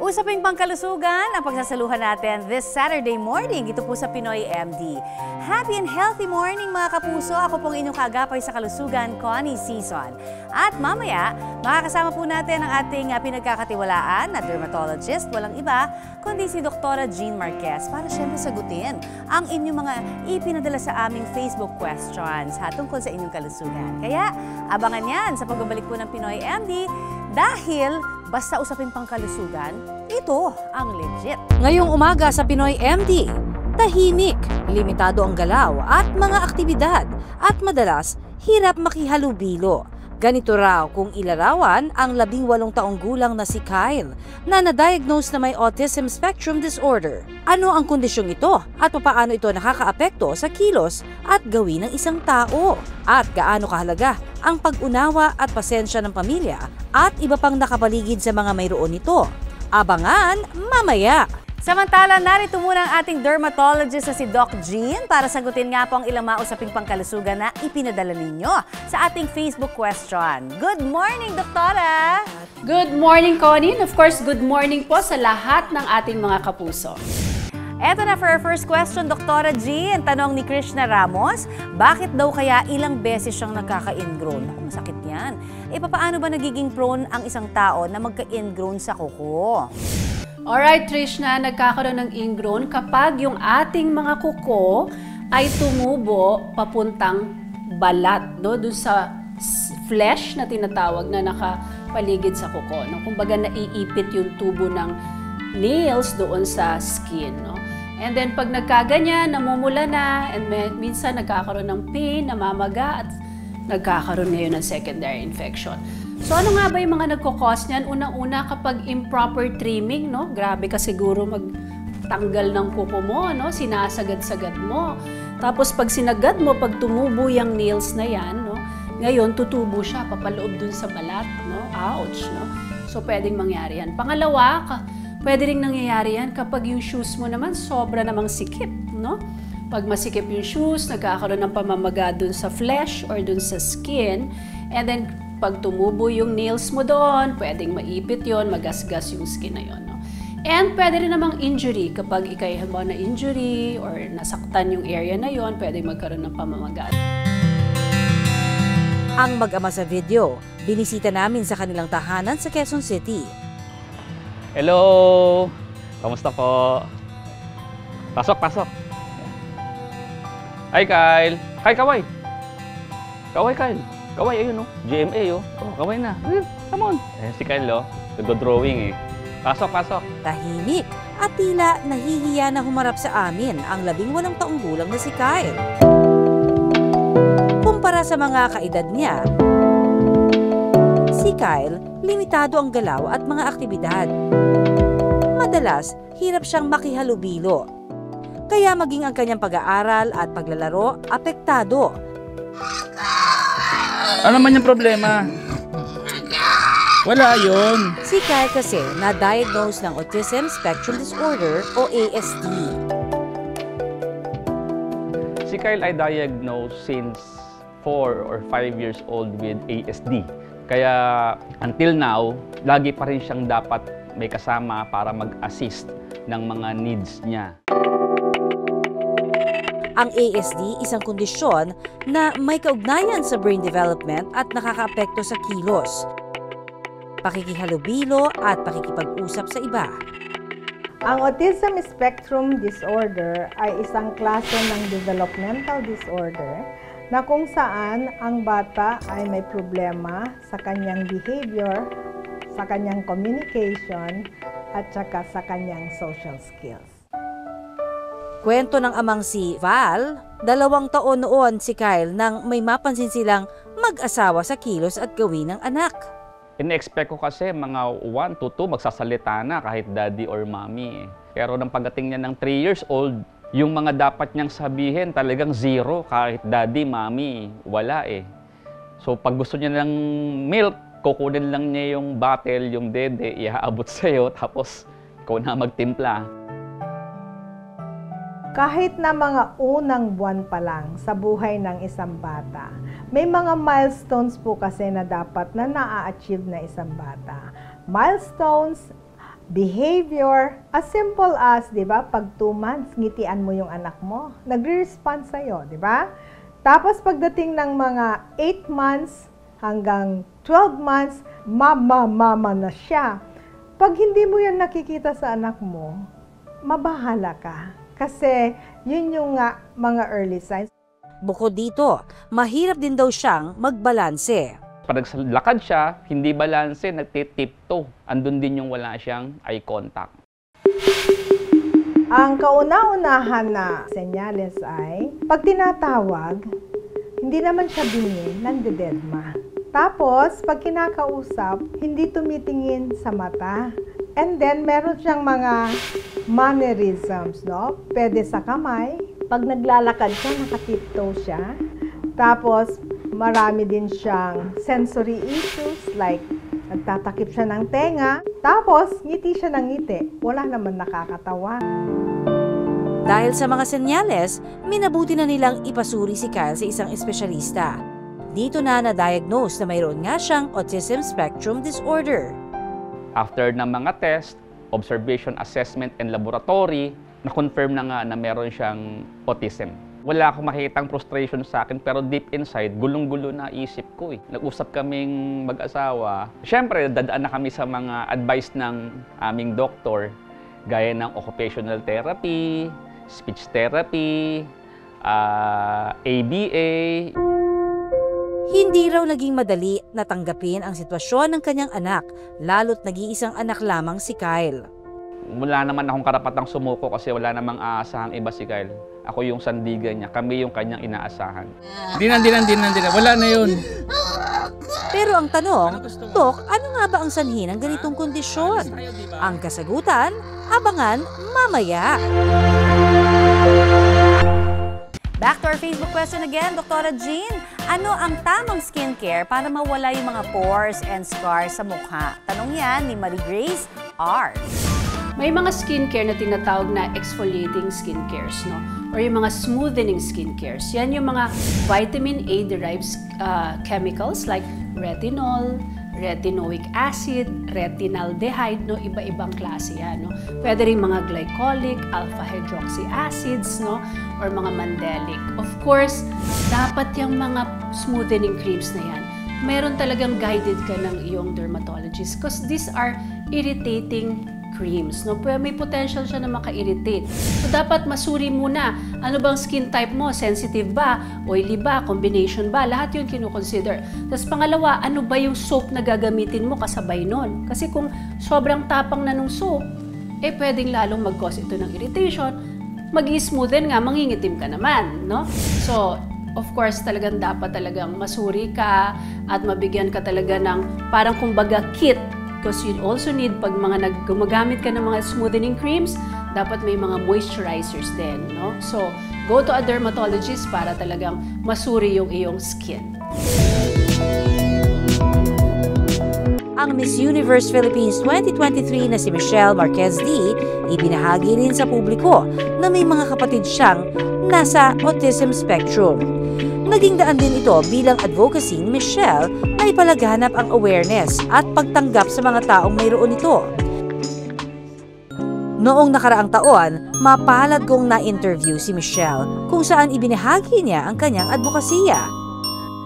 Usaping pangkalusugan ang pagsasaluhan natin this Saturday morning dito po sa Pinoy MD. Happy and healthy morning mga kapuso. Ako pong inyong kaagapay sa kalusugan, Connie Season. At mamaya, makakasama po natin ang ating pinagkakatiwalaan na dermatologist, walang iba, kundi si Dr. Jean Marquez para syempre sagutin ang inyong mga ipinadala sa aming Facebook questions tungkol sa inyong kalusugan. Kaya abangan yan sa pagbabalik po ng Pinoy MD dahil basta usapin pangkalusugan, ito ang legit. Ngayong umaga sa Pinoy MD, tahimik, limitado ang galaw at mga aktibidad at madalas hirap makihalubilo. Ganito raw kung ilarawan ang 18 taong gulang na si Kyle na na-diagnose na may autism spectrum disorder. Ano ang kondisyong ito at paano ito nakakaapekto sa kilos at gawin ng isang tao? At gaano kahalaga ang pag-unawa at pasensya ng pamilya at iba pang nakapaligid sa mga mayroon nito? Abangan mamaya! Samantala, narito muna ang ating dermatologist na si Doc Jean para sagutin nga po ang ilang mausaping pangkalusugan na ipinadala ninyo sa ating Facebook question. Good morning, Doktora! Good morning, Connie. And of course, good morning po sa lahat ng ating mga kapuso. Eto na for our first question, Doktora Jean. Tanong ni Krishna Ramos, bakit daw kaya ilang beses siyang nagkaka-ingrown? Masakit yan. Paano ba nagiging prone ang isang tao na magka-ingrown sa kuko? Alright, Trishna, nagkakaroon ng ingrown kapag yung ating mga kuko ay tumubo papuntang balat, no? Doon sa flesh na tinatawag na nakapaligid sa kuko. No? Kumbaga naiipit yung tubo ng nails doon sa skin. No? And then pag nagkaganyan, namumula na, and minsan nagkakaroon ng pain, namamaga, at nagkakaroon ngayon ng secondary infection. So ano nga ba yung mga nagkukos niyan? Unang-una kapag improper trimming, no? Grabe ka siguro magtanggal ng kuko mo, no? Sinasagad-sagad mo. Tapos pag sinagad mo, pag tumubo yung nails na yan, no? Ngayon tutubo siya papaloob dun sa balat, no? Ouch, no? So pwedeng mangyari yan. Pangalawa, pwede ring nangyayari yan kapag yung shoes mo naman sobra namang sikip, no? Pag masikip yung shoes, nagkakaroon ng pamamaga dun sa flesh or dun sa skin, and then pag tumubo yung nails mo doon, pwedeng maipit yon, magasgas yung skin na yon. No? And pwede rin namang injury. Kapag ikay halimbawa na injury or nasaktan yung area na yon, pwedeng magkaroon ng pamamaga. Ang mag-ama sa video, binisita namin sa kanilang tahanan sa Quezon City. Hello! Kamusta po? Pasok, pasok! Hi, Kyle! Hi, Kaway! Kaway, Kyle! Kaway, ayun, no? GMA, oh. Oh, kaway na. Come on. Si Kyle, oh. Nagdo-drawing, eh. Pasok, pasok. Tahimik at tila nahihiya na humarap sa amin ang 18 taong gulang na si Kyle. Kumpara sa mga kaedad niya, si Kyle, limitado ang galaw at mga aktibidad. Madalas, hirap siyang makihalubilo. Kaya maging ang kanyang pag-aaral at paglalaro, apektado. Ano naman yung problema? Wala yun. Si Kyle kasi na-diagnose ng Autism Spectrum Disorder o ASD. Si Kyle ay diagnosed since 4 or 5 years old with ASD. Kaya until now, lagi pa rin siyang dapat may kasama para mag-assist ng mga needs niya. Ang ASD, isang kondisyon na may kaugnayan sa brain development at nakakaapekto sa kilos, pakikihalubilo at pakikipag-usap sa iba. Ang Autism Spectrum Disorder ay isang klase ng developmental disorder na kung saan ang bata ay may problema sa kanyang behavior, sa kanyang communication, at saka sa kanyang social skills. Kwento ng amang si Val, 2 taon noon si Kyle nang may mapansin silang mag-asawa sa kilos at gawin ng anak. In-expect ko kasi mga 1 to 2 magsasalita na kahit daddy or mommy. Pero nang pagdating niya ng 3 years old, yung mga dapat niyang sabihin talagang 0 kahit daddy, mommy, wala eh. So pag gusto niya ng milk, kukunin lang niya yung bottle, yung dede, iaabot sa'yo, tapos ikaw na magtimpla. Kahit na mga unang buwan pa lang sa buhay ng isang bata, may mga milestones po kasi na dapat na na-achieve na isang bata. Milestones behavior, as simple as, di ba, pag 2 months, ngitian mo yung anak mo. Nagre-respond sa'yo, di ba? Tapos pagdating ng mga 8 months hanggang 12 months, mama na siya. Pag hindi mo yan nakikita sa anak mo, mabahala ka. Kasi yun yung mga early signs. Bukod dito, mahirap din daw siyang magbalanse. Pag naglalakad siya, hindi balanse, nagtitipto. Andun din yung wala siyang eye contact. Ang kauna-unahan na senyales ay, pag tinatawag, hindi naman siya bingi, nandededma. Tapos, pag kinakausap, hindi tumitingin sa mata. And then, meron siyang mga mannerisms, no? Pwede sa kamay. Pag naglalakad siya, nakatiptoe siya. Tapos, marami din siyang sensory issues like nagtatakip siya ng tenga. Tapos, ngiti siya ng ngiti. Wala naman nakakatawa. Dahil sa mga senyales, minabuti na nilang ipasuri si Kyle sa isang espesyalista. Dito na na-diagnose na mayroon nga siyang autism spectrum disorder. After ng mga test, observation, assessment, and laboratory, na-confirm na nga na meron siyang autism. Wala akong makikitang frustration sa akin, pero deep inside, gulong-gulo na isip ko eh. Nag-usap kaming mag-asawa. Siyempre, dadaan na kami sa mga advice ng aming doktor, gaya ng occupational therapy, speech therapy, ABA. Hindi raw naging madali na tanggapin ang sitwasyon ng kanyang anak, lalo't nag-iisang anak lamang si Kyle. Wala naman akong karapatang sumuko kasi wala namang aasahang iba si Kyle. Ako yung sandigan niya, kami yung kanyang inaasahan. Di na. Wala na yun. Pero ang tanong, Dok, ano nga ba ang sanhi ng ganitong kondisyon? Ang kasagutan, abangan mamaya. Back to our Facebook question again, Dr. Jean. Ano ang tamang skincare para mawala yung mga pores and scars sa mukha? Tanong yan ni Marie Grace R. May mga skincare na tinatawag na exfoliating skincares, no? Or yung mga smoothening skincares. Yan yung mga vitamin A-derived chemicals like retinol, retinoic acid, retinaldehyde, no? Iba-ibang klase yan, no? Pwede rin mga glycolic, alpha-hydroxy acids, no? Or mga mandelic. Of course, dapat yung mga smoothening creams na yan, meron talagang guided ka ng iyong dermatologist because these are irritating creams, no? May potential siya na maka-irritate. So, dapat masuri muna, ano bang skin type mo? Sensitive ba? Oily ba? Combination ba? Lahat yun kinukonsider. Tapos pangalawa, ano ba yung soap na gagamitin mo kasabay nun? Kasi kung sobrang tapang na nung soap, pwedeng lalong mag-cause ito ng irritation, mag-i-smoothen nga, mangingitim ka naman, no? So, of course, talagang dapat talagang masuri ka at mabigyan ka talaga ng parang kumbaga kit. Because you also need, pag gumagamit ka ng mga smoothening creams, dapat may mga moisturizers din, no? So, go to a dermatologist para talagang masuri yung iyong skin. Ang Miss Universe Philippines 2023 na si Michelle Marquez D, ibinahagi rin sa publiko na may mga kapatid siyang nasa autism spectrum. Naging daan din ito bilang advocacy ni Michelle na ipalaganap ang awareness at pagtanggap sa mga taong mayroon ito. Noong nakaraang taon, mapalad kong na-interview si Michelle kung saan ibinahagi niya ang kanyang advokasya.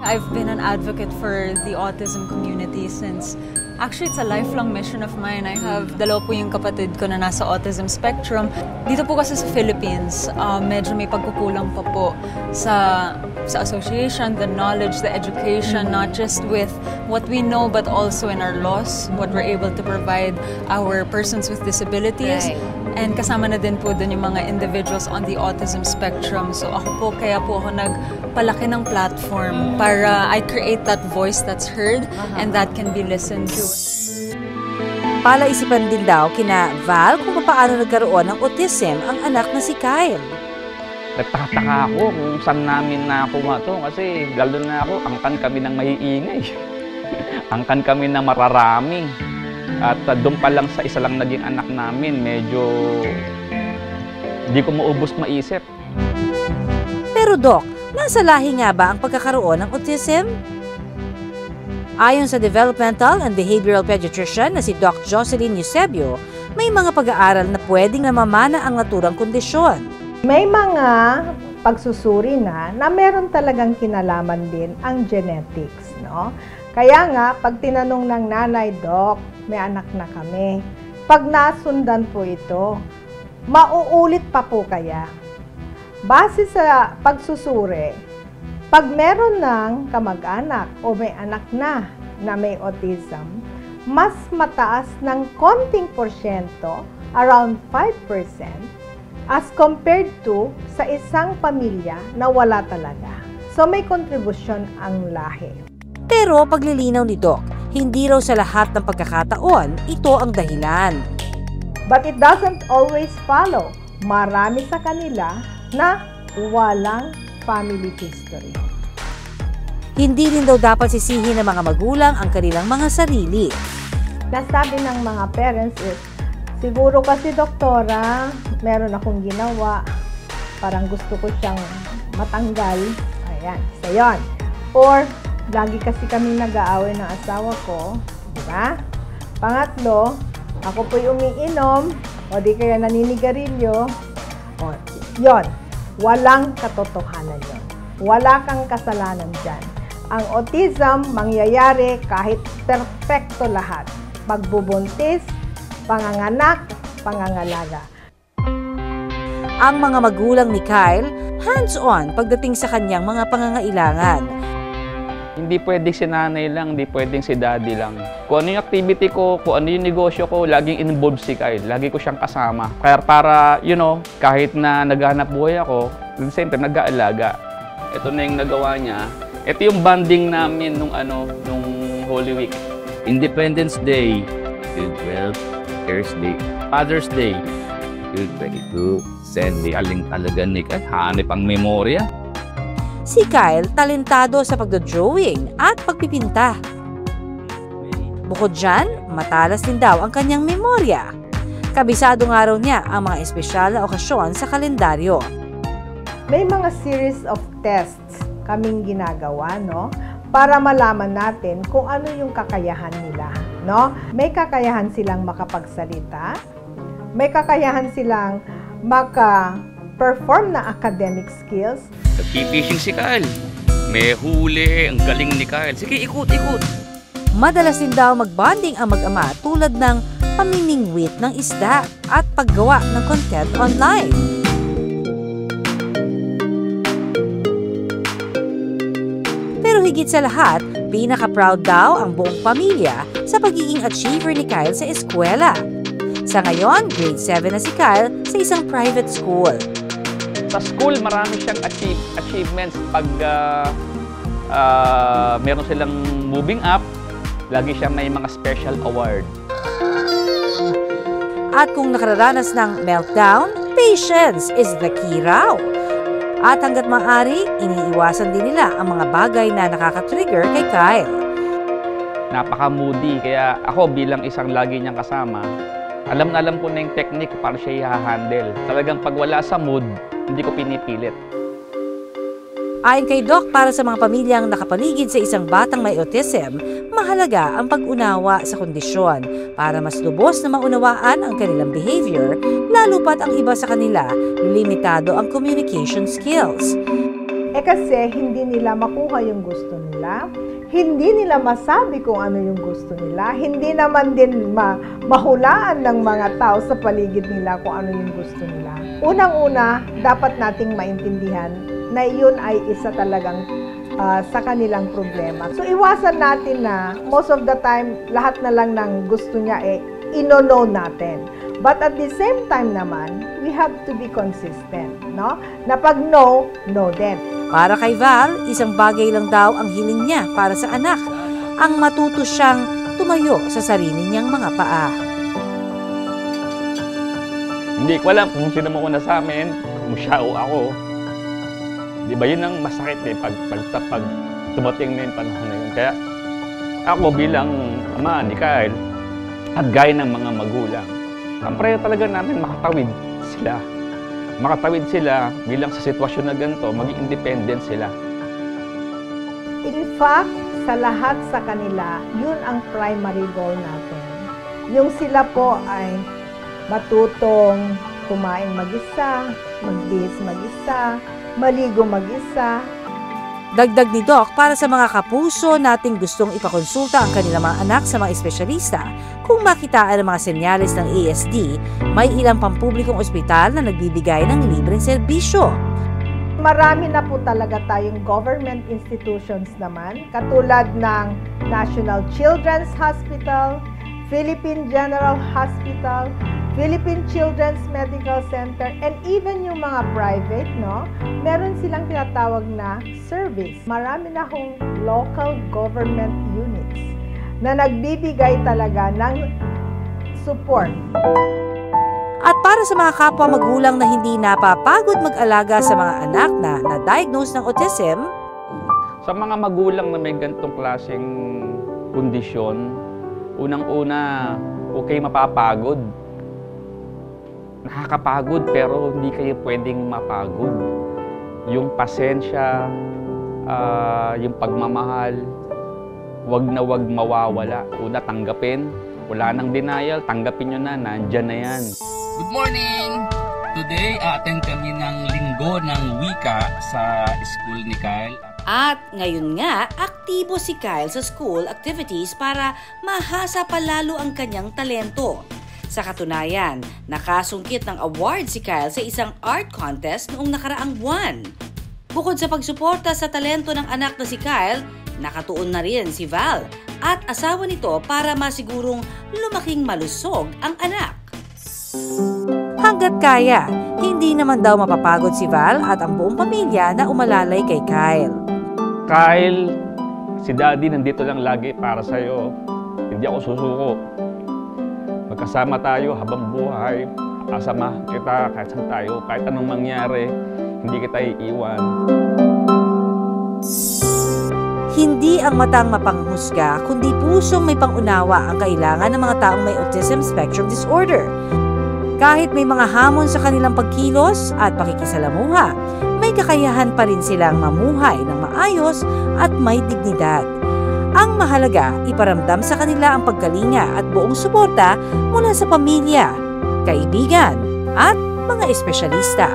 I've been an advocate for the autism community since actually it's a lifelong mission of mine. I have dalawa po yung kapatid ko na nasa autism spectrum. Dito po kasi sa Philippines, medyo may pagkukulang pa po sa association, the knowledge, the education, not just with what we know but also in our laws, what we're able to provide our persons with disabilities. Right. And kasama na din po dun yung mga individuals on the autism spectrum. So kaya po ako nagpalaki ng platform para I create that voice that's heard and that can be listened to. Palaisipan din daw kina Val kung paano nagkaroon ng autism ang anak na si Kyle. Nagtataka ako kung saan namin nakuha to kasi lalo na ako, angkan kami ng maiingay. Angkan kami ng mararami. At doon pa lang sa isa lang naging anak namin, medyo hindi ko maubos maisip. Pero Doc, nasa lahi nga ba ang pagkakaroon ng autism? Ayon sa developmental and behavioral pediatrician na si Doc Jocelyn Eusebio, may mga pag-aaral na pwedeng namamana ang naturang kondisyon. May mga pagsusuri na meron talagang kinalaman din ang genetics, no? Kaya nga, pag tinanong ng nanay, Doc, may anak na kami. Pag nasundan po ito, mauulit pa po kaya? Base sa pagsusuri, pag meron ng kamag-anak o may anak na may autism, mas mataas ng konting porsyento, around 5%, as compared to sa isang pamilya na wala talaga. So may kontribusyon ang lahi. Pero paglilinaw ni Doc, hindi raw sa lahat ng pagkakataon ito ang dahilan. But it doesn't always follow. Marami sa kanila na walang family history. Hindi rin daw dapat sisihin ng mga magulang ang kanilang mga sarili. Nasabi ng mga parents is, siguro kasi doktora, meron akong ginawa, parang gusto ko siyang matanggal. Ayan, isa yun. Or, lagi kasi kami nag-aaway ng asawa ko, di ba? Pangatlo, ako po'y umiinom, o di kaya naninigarilyo, o, yun. Walang katotohanan yun. Wala kang kasalanan dyan. Ang autism, mangyayari kahit perpekto lahat. Pagbubuntis, panganganak, pangangalaga. Ang mga magulang ni Kyle, hands-on pagdating sa kanyang mga pangangailangan. Hindi pwedeng si nanay lang, hindi pwedeng si daddy lang. Kung ano yung activity ko, kung ano yung negosyo ko, laging involved si Kyle. Lagi ko siyang kasama. Kaya para, kahit na naghahanap buhay ako, at the same time, nag-aalaga. Ito na yung nagawa niya. Ito yung bonding namin nung Holy Week. Independence Day, June 12, Thursday, Father's Day, June 22, Sunday, aling talaga ni Kyle, hanip ang memorya. Si Kyle talentado sa pagdodrawing at pagpipinta. Bukod dyan, matalas din daw ang kanyang memorya. Kabisado nga raw niya ang mga espesyal na okasyon sa kalendaryo. May mga series of tests kaming ginagawa, no? Para malaman natin kung ano yung kakayahan nila, no? May kakayahan silang makapagsalita, may kakayahan silang perform na academic skills. Nagpipishing si Kyle. May huli, ang galing ni Kyle. Sige, ikot. Madalas din daw magbonding ang mag-ama tulad ng pamimingwit ng isda at paggawa ng content online. Pero higit sa lahat, pinaka-proud daw ang buong pamilya sa pagiging achiever ni Kyle sa eskwela. Sa ngayon, grade 7 na si Kyle sa isang private school. Sa school, marami siyang achievements. Pag meron silang moving up, lagi siyang may mga special award. At kung nakararanas ng meltdown, patience is the key raw. At hanggat maaari, iniiwasan din nila ang mga bagay na nakaka-trigger kay Kyle. Napaka-moody, kaya ako bilang isang lagi niyang kasama, alam na alam ko na yung technique para siya i-handle. Talagang pag wala sa mood, hindi ko pinipilit. Ayon kay Doc, para sa mga pamilyang nakapaligid sa isang batang may autism, mahalaga ang pag-unawa sa kondisyon para mas lubos na maunawaan ang kanilang behavior, lalo pat ang iba sa kanila, limitado ang communication skills. Kasi hindi nila makuha yung gusto nila, hindi nila masabi kung ano yung gusto nila, hindi naman din mahulaan ng mga tao sa paligid nila kung ano yung gusto nila. Unang-una, dapat nating maintindihan na yun ay isa talagang sa kanilang problema. So iwasan natin na most of the time, lahat na lang ng gusto niya ino-know natin. But at the same time naman, we have to be consistent, no? Na pag no, no din. Para kay Val, isang bagay lang daw ang hiling niya para sa anak, ang matuto siyang tumayo sa sarili niyang mga paa. Hindi ko alam kung sino mo una sa amin, kung siya o ako. Di ba yun ang masakit pag tumating na yung panahon na yun. Kaya ako bilang ama ni Kyle at gaya ng mga magulang, ang prayer talaga namin makatawid sila. Makatawid sila bilang sa sitwasyon na ganito, maging independent sila. In fact, sa lahat sa kanila, yun ang primary goal natin. Yung sila po ay matutong kumain mag-isa, magbihis mag-isa, maligo mag-isa. Dagdag ni Doc, para sa mga kapuso nating gustong ipakonsulta ang kanilang mga anak sa mga espesyalista, kung makitaan ang mga senyales ng ASD, may ilang pampublikong ospital na nagbibigay ng libreng serbisyo. Marami na po talaga tayong government institutions naman, katulad ng National Children's Hospital, Philippine General Hospital, Philippine Children's Medical Center, and even yung mga private, no? Meron silang tinatawag na service. Marami na hong local government units na nagbibigay talaga ng support. At para sa mga kapwa magulang na hindi napapagod mag-alaga sa mga anak na na-diagnose ng autism, Sa mga magulang na may ganitong klaseng kondisyon, unang-una, okay mapapagod. Nakakapagod pero hindi kayo pwedeng mapagod. Yung pasensya, yung pagmamahal, wag na wag mawawala. Una, tanggapin. Wala nang denial, tanggapin nyo na, nandyan na yan. Good morning! Today, attend kami ng linggo ng wika sa school ni Kyle. at ngayon nga, aktibo si Kyle sa school activities para mahasa pa lalo ang kanyang talento. Sa katunayan, nakasungkit ng award si Kyle sa isang art contest noong nakaraang buwan. Bukod sa pagsuporta sa talento ng anak na si Kyle, nakatuon na rin si Val at asawa nito para masigurong lumaking malusog ang anak. Hanggat kaya, hindi naman daw mapapagod si Val at ang buong pamilya na umalalay kay Kyle. Kyle, si Daddy nandito lang lagi para sa'yo. Hindi ako susuko. Magkasama tayo habang buhay. Asama kita kahit saan tayo, kahit anong mangyari, hindi kita iiwan. Hindi ang matang mapanghusga, kundi pusong may pangunawa ang kailangan ng mga taong may autism spectrum disorder. Kahit may mga hamon sa kanilang pagkilos at pakikisalamuha, may kakayahan pa rin silang mamuhay ng maayos at may dignidad. Ang mahalaga, iparamdam sa kanila ang pagkalinga at buong suporta mula sa pamilya, kaibigan at mga espesyalista.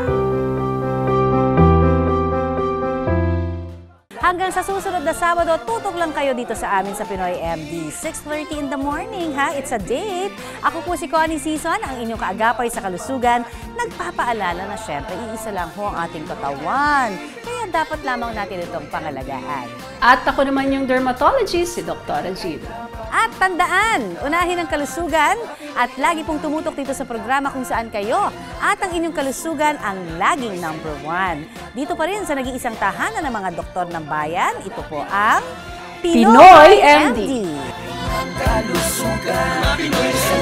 Hanggang sa susunod na Sabado, tutok lang kayo dito sa amin sa Pinoy MD. 6:30 in the morning, ha? It's a date. Ako po si Connie Season, ang inyong kaagapay sa kalusugan. Nagpapaalala na syempre, iisa lang ho ang ating katawan. Kaya dapat lamang natin itong pangalagaan. At ako naman yung dermatologist, si Dr. Jean. At tandaan, unahin ang kalusugan at lagi pong tumutok dito sa programa kung saan kayo at ang inyong kalusugan ang laging #1. Dito pa rin sa nag-iisang tahanan ng mga doktor ng bayan, ito po ang Pinoy MD. Pinoy sa